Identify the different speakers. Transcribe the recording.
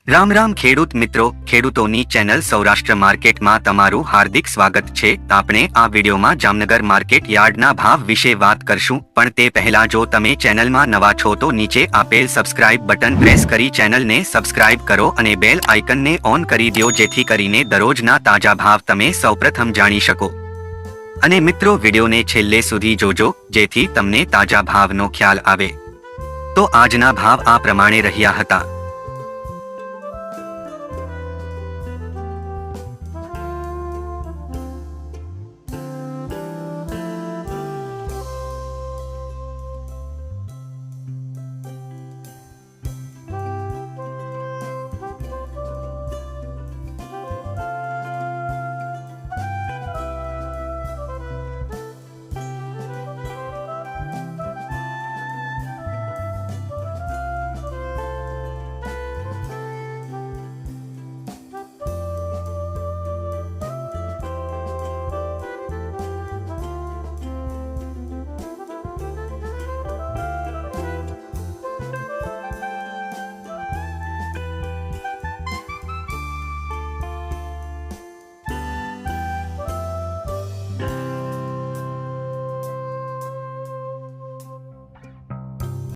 Speaker 1: રામ રામ ખેડૂત મિત્રો, ખેડૂતોની ચેનલ સૌરાષ્ટ્ર માર્કેટમાં તમારું હાર્દિક સ્વાગત છે। આપણે આ વિડીયોમાં જામનગર માર્કેટ યાર્ડના ભાવ વિશે વાત કરશું, પણ તે પહેલા જો તમે ચેનલમાં નવા છો તો નીચે આપેલ સબસ્ક્રાઇબ બટન પ્રેસ કરી ચેનલને સબસ્ક્રાઇબ કરો અને બેલ આઇકનને ઓન કરી દો, જેથી કરીને દરરોજના તાજા ભાવ તમે સૌપ્રથમ જાણી શકો। અને મિત્રો, વિડીયોને છેલ્લે સુધી જોજો, જેથી તમને તાજા ભાવનો ખ્યાલ આવે। તો આજના ભાવ આ પ્રમાણે રહ્યા હતા।